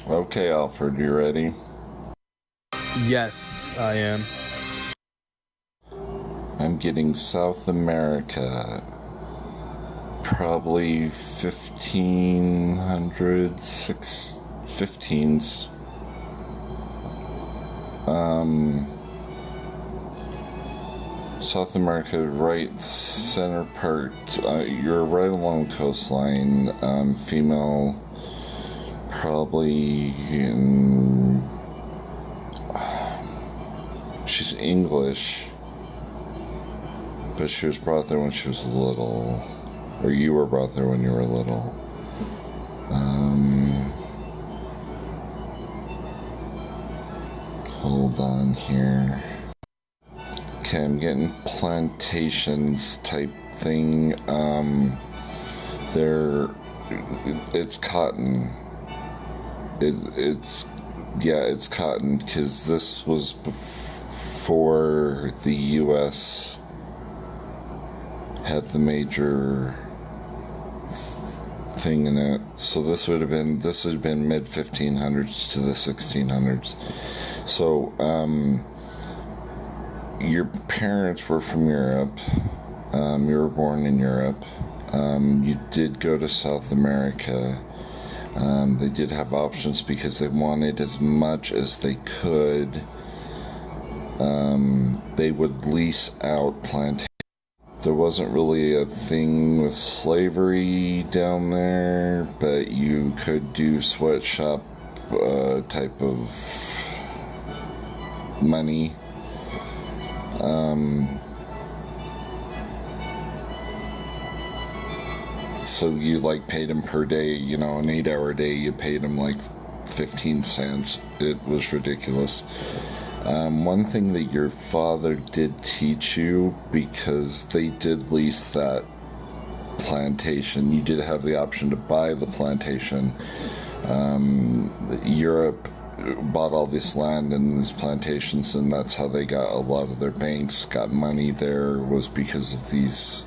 Okay, Alfred, you ready? Yes, I am. I'm getting South America. Probably 1500s, 15s. South America, right center part. You're right along the coastline. Female, probably she's English, but she was brought there when she was little, or you were brought there when you were little. Hold on here. Okay, I'm getting plantations type thing. It's cotton. It's cotton, because this was before the U.S. had the major thing in it. So this had been mid 1500s to the 1600s. So your parents were from Europe. You were born in Europe. You did go to South America. They did have options because they wanted as much as they could. They would lease out plantations. There wasn't really a thing with slavery down there, but you could do sweatshop type of money. So you paid him per day, an 8-hour day, you paid him 15 cents. It was ridiculous. One thing that your father did teach you, because they did lease that plantation, you did have the option to buy the plantation. Europe bought all this land and these plantations, and that's how they got a lot of their banks got money there, was because of these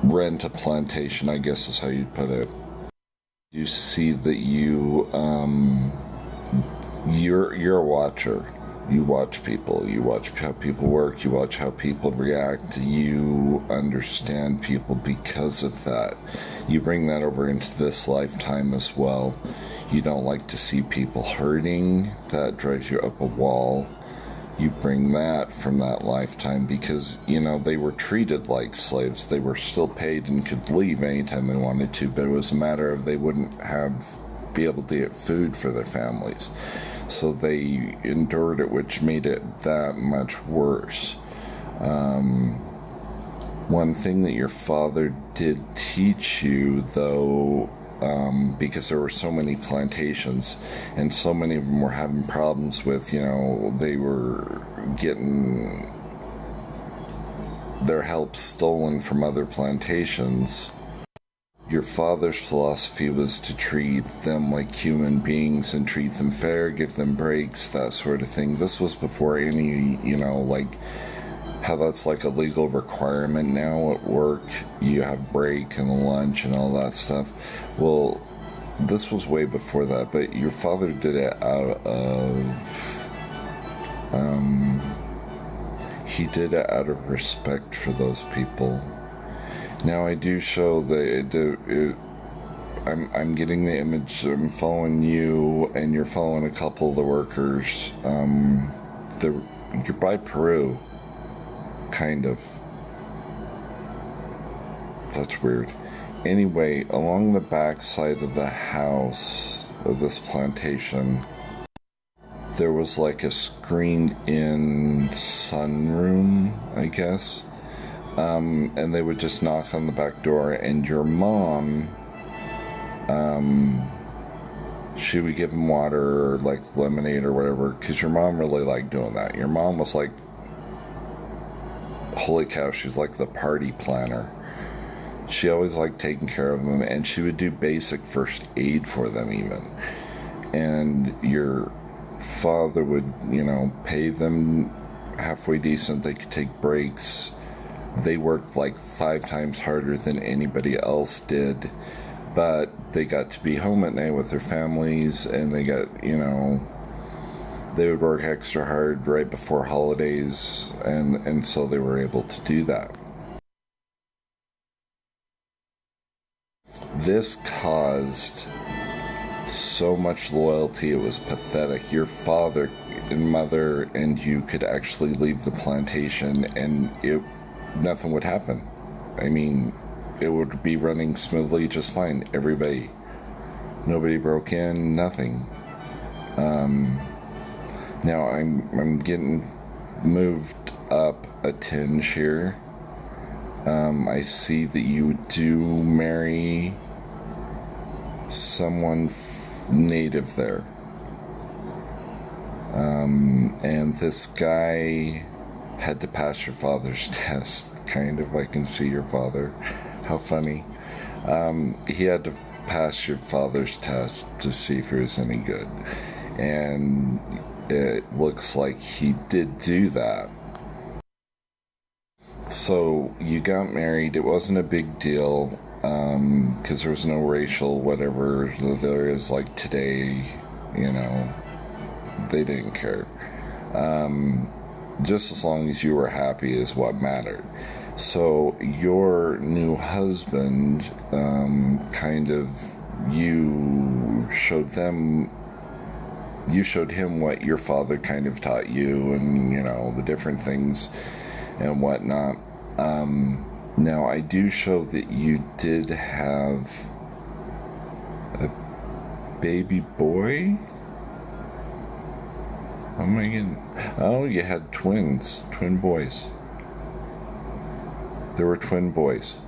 rent a plantation, I guess is how you'd put it. You see that you're a watcher. You watch people. You watch how people work. You watch how people react. You understand people because of that. You bring that over into this lifetime as well. You don't like to see people hurting. That drives you up a wall. You bring that from that lifetime because, they were treated like slaves. They were still paid and could leave anytime they wanted to, but it was a matter of they wouldn't be able to get food for their families. So they endured it, which made it that much worse. One thing that your father did teach you, though, because there were so many plantations and so many of them were having problems with, they were getting their help stolen from other plantations. Your father's philosophy was to treat them like human beings and treat them fair, give them breaks, that sort of thing. This was before any, how that's a legal requirement now at work. You have break and lunch and all that stuff. Well, this was way before that, but your father did it out of he did it out of respect for those people. Now I do show that I'm getting the image. I'm following you, and you're following a couple of the workers. You're by Peru. Kind of. That's weird. Anyway, along the back side of the house of this plantation, there was a screened-in sunroom, I guess. And they would just knock on the back door, and your mom, she would give them water or lemonade or whatever, because your mom really liked doing that. Your mom was holy cow, she's the party planner. She always liked taking care of them, and she would do basic first aid for them even. And your father would, pay them halfway decent. They could take breaks. They worked 5 times harder than anybody else did. but they got to be home at night with their families, and they got, they would work extra hard right before holidays, and so they were able to do that. This caused so much loyalty, it was pathetic. Your father and mother and you could actually leave the plantation and nothing would happen. I mean, it would be running smoothly just fine. Nobody broke in, nothing. Now I'm getting moved up a tinge here. I see that you do marry someone native there. And this guy had to pass your father's test, kind of. I can see your father. How funny. He had to pass your father's test to see if he was any good. And it looks like he did do that. So you got married. It wasn't a big deal because there was no racial whatever there is like today. They didn't care. Just as long as you were happy is what mattered. So your new husband, you showed him what your father kind of taught you, and the different things and whatnot. Now I do show that you did have a baby boy. Oh my god. Oh, you had twin boys. There were twin boys.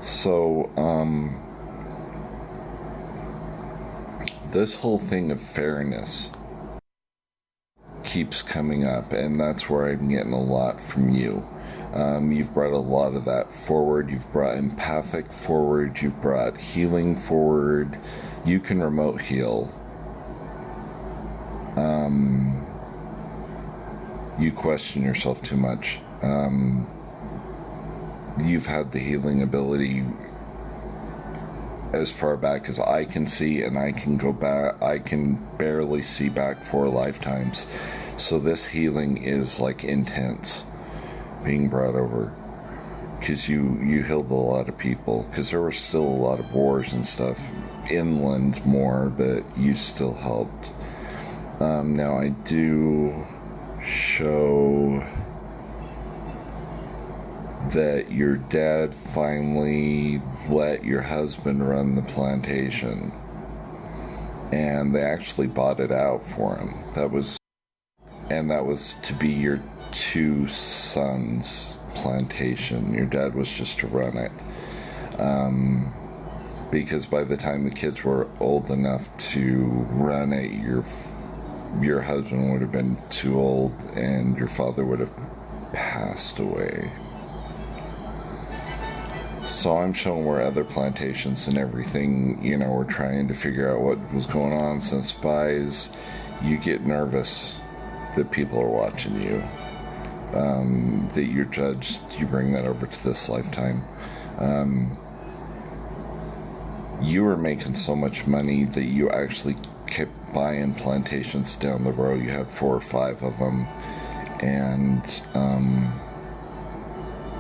So, this whole thing of fairness keeps coming up, and that's where I'm getting a lot from you. You've brought a lot of that forward. You've brought empathic forward. You've brought healing forward. You can remote heal. You question yourself too much. You've had the healing ability as far back as I can see, and I can go back. I can barely see back 4 lifetimes. So this healing is like intense being brought over, because you healed a lot of people, because there were still a lot of wars and stuff inland more, but you still helped. Now I do show that your dad finally let your husband run the plantation, and they actually bought it out for him. That was to be your 2 sons' plantation. Your dad was just to run it, because by the time the kids were old enough to run it, your husband would have been too old and your father would have passed away. So I'm showing where other plantations and everything, were trying to figure out what was going on. Since spies, you get nervous that people are watching you, that you're judged. You bring that over to this lifetime. You were making so much money that you actually kept buying plantations down the road. You had 4 or 5 of them, and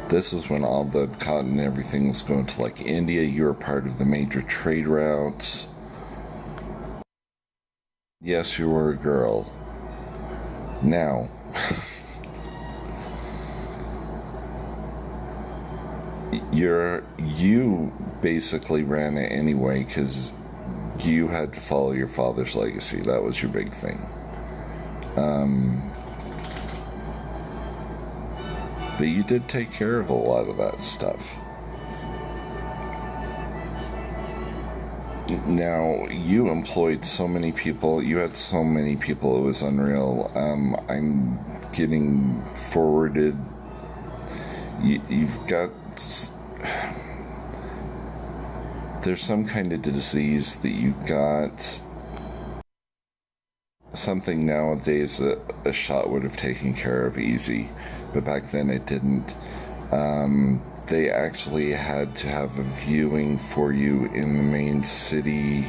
this is when all the cotton and everything was going to like India. You were part of the major trade routes. Yes, you were a girl. Now, you basically ran it anyway, because you had to follow your father's legacy. That was your big thing. But you did take care of a lot of that stuff. Now, you employed so many people. You had so many people, it was unreal. I'm getting forwarded. You've got... There's some kind of disease that you got. Something nowadays that a shot would have taken care of easy, but back then it didn't. they actually had to have a viewing for you in the main city.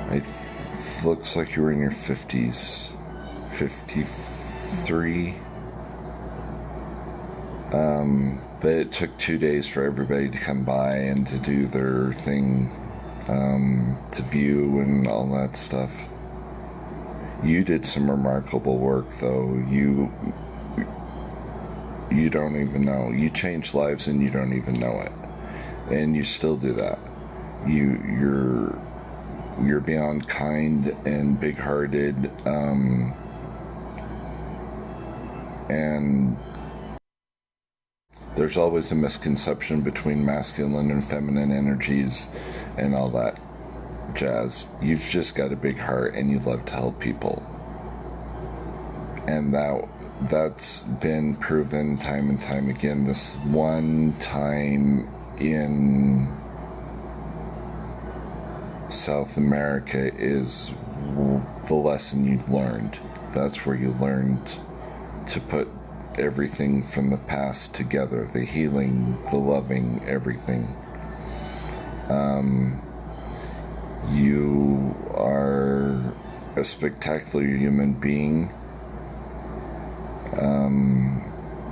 It looks like you were in your 50s. 53. But it took 2 days for everybody to come by and to do their thing, to view and all that stuff. You did some remarkable work, though. You don't even know. You changed lives and you don't even know it. And you still do that. You're beyond kind and big-hearted, and there's always a misconception between masculine and feminine energies and all that jazz. You've just got a big heart and you love to help people. And that's been proven time and time again. This one time in South America is the lesson you learned. That's where you learned to put everything from the past together, the healing, the loving, everything. You are a spectacular human being.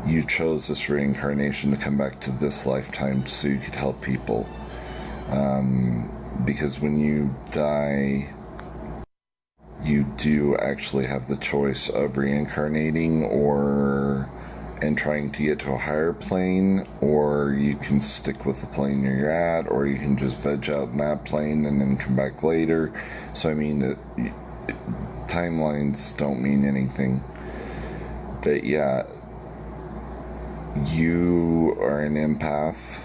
You chose this reincarnation to come back to this lifetime so you could help people. Because when you die, you do actually have the choice of reincarnating and trying to get to a higher plane, or you can stick with the plane you're at, or you can just veg out in that plane and then come back later. So I mean, timelines don't mean anything. But yeah, you are an empath.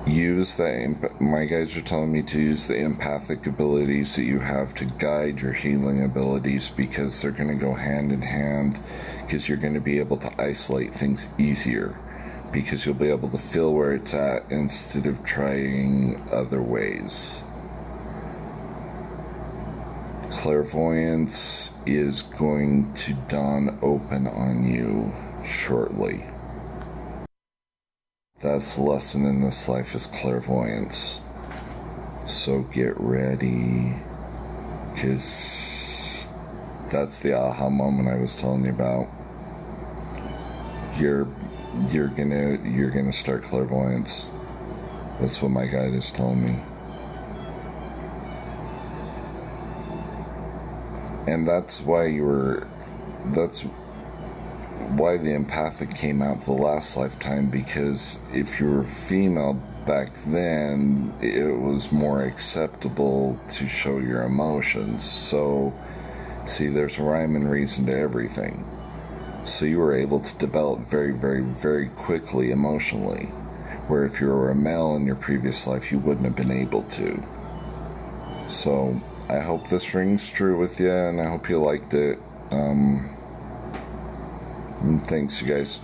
Use that. My guys are telling me to use the empathic abilities that you have to guide your healing abilities, because they're going to go hand in hand, because you're going to be able to isolate things easier, because you'll be able to feel where it's at instead of trying other ways. Clairvoyance is going to dawn open on you shortly. That's the lesson in this life, is clairvoyance. So get ready, because that's the aha moment I was telling you about. You're gonna start clairvoyance. That's what my guide is telling me. And that's why the empathic came out the last lifetime, because if you were female back then, it was more acceptable to show your emotions. So, see, there's a rhyme and reason to everything. So you were able to develop very, very, very quickly emotionally, where if you were a male in your previous life, you wouldn't have been able to. So I hope this rings true with you, and I hope you liked it. Thanks, you guys.